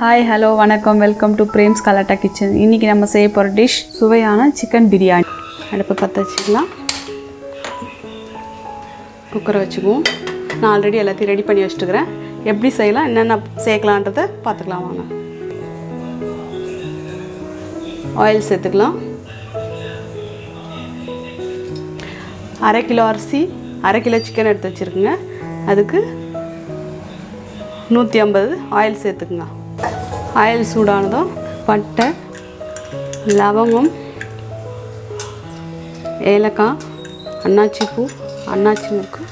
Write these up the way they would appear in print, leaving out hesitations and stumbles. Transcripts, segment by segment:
Hi hello வணக்கம் welcome to premsgalatakitchen. இன்றைக்கி நம்ம செய்ய போகிற டிஷ் சுவையான சிக்கன் பிரியாணி. அடுப்பை பற்ற வச்சுக்கலாம். குக்கரை வச்சுக்குவோம். நான் ஆல்ரெடி எல்லாத்தையும் ரெடி பண்ணி வச்சுட்டுக்கிறேன். எப்படி செய்யலாம் என்னென்ன சேர்க்கலான்றதை பார்த்துக்கலாம் வாங்க. ஆயில் சேர்த்துக்கலாம். 1/2 கிலோ அரிசி 1/2 கிலோ சிக்கன் எடுத்து வச்சுருக்குங்க. அதுக்கு 150 ஆயில் சேர்த்துக்குங்க. ஆயில் சூடானதும் பட்டை, லவங்கம், ஏலக்காய், அன்னாச்சி பூ, அன்னாச்சி மூக்கு,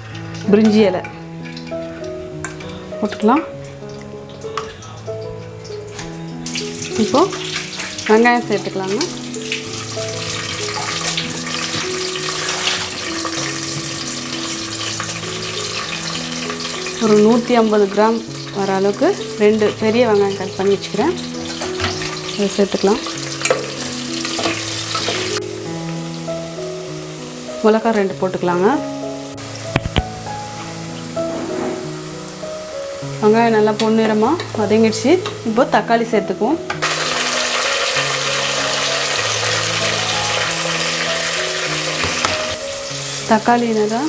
பிரிஞ்சி இலை போட்டுக்கலாம். இப்போது வெங்காயம் சேர்த்துக்கலாங்க. ஒரு 150 கிராம் வர அளவுக்கு 2 பெரிய வெங்காயம் கட் பண்ணி வச்சுக்கிறேன். அதை சேர்த்துக்கலாம். மிளகாய் 2 போட்டுக்கலாங்க. வெங்காயம் நல்லா பொன்னிறமாக வதங்கிடுச்சு. இப்போ தக்காளி சேர்த்துக்குவோம். தக்காளி நல்லா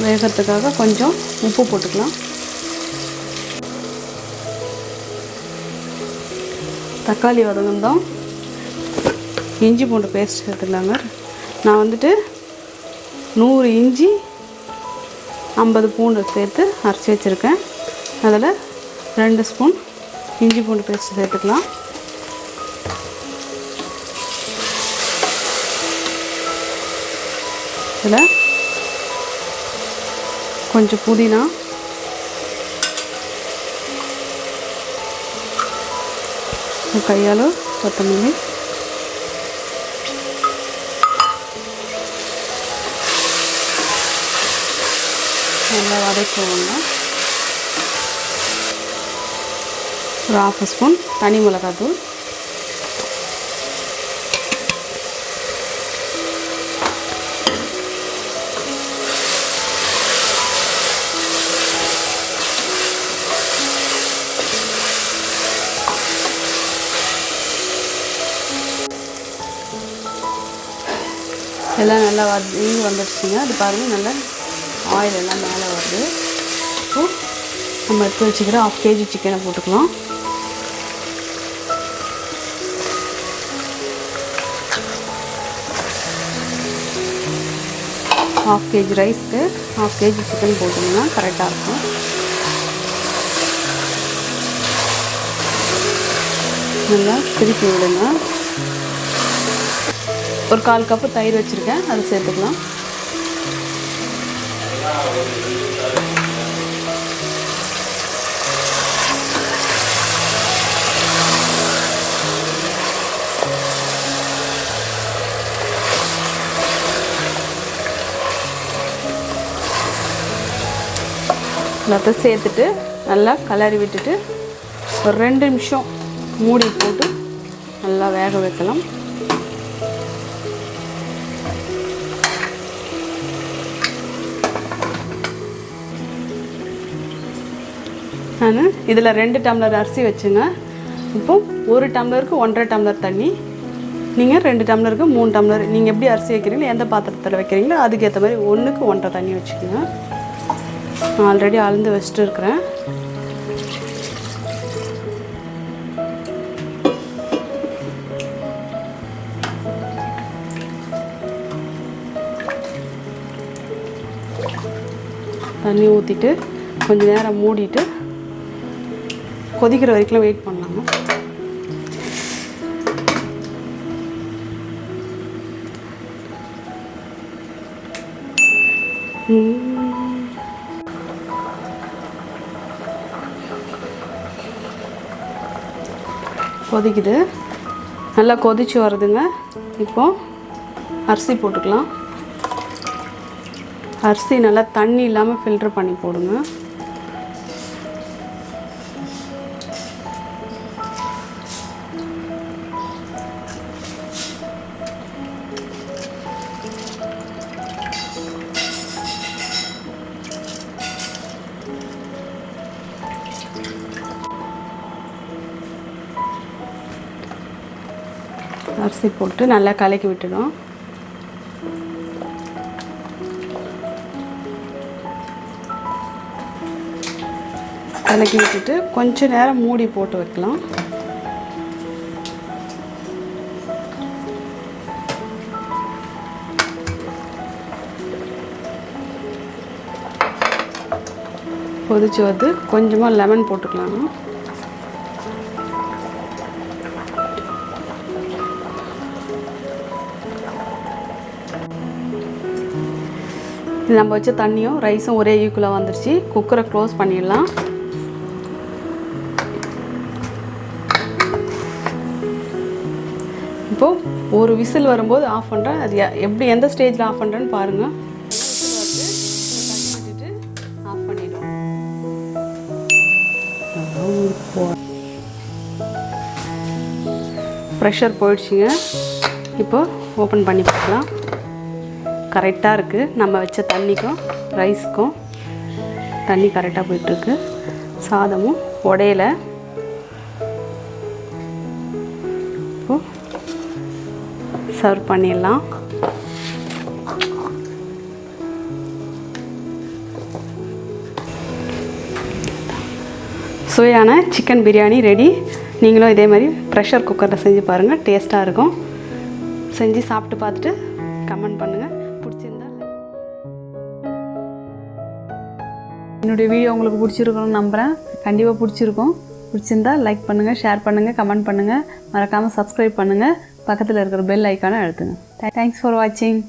வேகிறதுக்காக கொஞ்சம் உப்பு போட்டுக்கலாம். தக்காளி வதங்கணும். இஞ்சி பூண்டு பேஸ்ட் சேர்த்துக்கலாங்க. நான் 100 இஞ்சி 50 பூண்டு சேர்த்து அரைச்சி வச்சுருக்கேன். அதில் 2 ஸ்பூன் இஞ்சி பூண்டு பேஸ்ட் சேர்த்துக்கலாம். இதில் கொஞ்சம் புதினா, கையால் கொத்தமல்லி, நல்லா வதக்குவோங்க. ஒரு 1/2 ஸ்பூன் தனி மிளகாத்தூள், எல்லாம் நல்லா வந்துடுச்சுங்க. அது பாருங்கள், நல்லா ஆயில் எல்லாம் மேலே வருது. இப்போது நம்ம எடுத்து வச்சுக்கிற 1/2 கேஜி சிக்கனை போட்டுக்கலாம். ½ கேஜி ரைஸ்க்கு 1/2 கேஜி சிக்கன் போட்டிங்கன்னா கரெக்டாக இருக்கும். நல்லா திருப்பி விடுங்க. ஒரு 1/4 கப்பு தயிர் வச்சுருக்கேன், அதை சேர்த்துக்கலாம். எல்லாத்தையும் சேர்த்துட்டு நல்லா கலரி விட்டுட்டு ஒரு 2 நிமிஷம் மூடி போட்டு நல்லா வேக வைக்கலாம். நான் இதில் 2 டம்ளர் அரிசி வச்சுங்க. இப்போது 1 டம்ளருக்கு 1.5 டம்ளர் தண்ணி. நீங்கள் 2 டம்ளருக்கு 3 டம்ளர், நீங்கள் எப்படி அரிசி வைக்கிறீங்களோ எந்த பாத்திரத்தில் வைக்கிறீங்களோ அதுக்கேற்ற மாதிரி 1க்கு 1.5 தண்ணி வச்சுக்கோங்க. நான் ஆல்ரெடி அளந்து வச்சுட்டு இருக்கிறேன். தண்ணி ஊற்றிட்டு கொஞ்சம் நேரம் மூடிட்டு கொதிக்கிற வரைக்கும் வெயிட் பண்ணலாங்க. கொதிக்குது, நல்லா கொதிச்சு வருதுங்க. இப்போது அரிசி போட்டுக்கலாம். அரிசி நல்லா தண்ணி இல்லாமல் ஃபில்டர் பண்ணி போடுங்க. அரிசி போட்டு நல்லா கலக்கி விட்டுடும். கலக்கி விட்டுட்டு கொஞ்ச நேரம் மூடி போட்டு வைக்கலாம். கொதிச்சு வந்து கொஞ்சமாக லெமன் போட்டுக்கலாம். இது நம்ம வச்ச தண்ணியும் ரைஸும் ஒரே ஈக்குவலாக வந்துருச்சு. குக்கரை க்ளோஸ் பண்ணிடலாம். இப்போது ஒரு விசில் வரும்போது ஆஃப் பண்ணுறேன். அது எப்படி எந்த ஸ்டேஜில் ஆஃப் பண்ணுறேன்னு பாருங்கள். விட்டுட்டு ஆஃப் பண்ணிவிடும். ப்ரெஷர் போயிடுச்சுங்க. இப்போ ஓப்பன் பண்ணி பார்க்கலாம். கரெக்டாக இருக்குது. நம்ம வச்ச தண்ணிக்கும் ரைஸ்க்கும் தண்ணி கரெக்டாக போயிட்டுருக்கு. சாதமும் உடையில. இப்போது சர்வ் பண்ணிடலாம். சுவையான சிக்கன் பிரியாணி ரெடி. நீங்களும் இதே மாதிரி ப்ரெஷர் குக்கரில் செஞ்சு பாருங்கள். டேஸ்ட்டாக இருக்கும். செஞ்சு சாப்பிட்டு பார்த்துட்டு கமெண்ட் பண்ணுங்கள். என்னுடைய வீடியோ உங்களுக்கு பிடிச்சிருக்கணும்னு நம்புகிறேன். கண்டிப்பாக பிடிச்சிருக்கும். பிடிச்சிருந்தா லைக் பண்ணுங்கள், ஷேர் பண்ணுங்கள், கமெண்ட் பண்ணுங்கள். மறக்காமல் சப்ஸ்கிரைப் பண்ணுங்கள். பக்கத்தில் இருக்கிற பெல் ஐக்கானை அழுத்துங்க. தேங்க்ஸ் ஃபார் வாட்சிங்.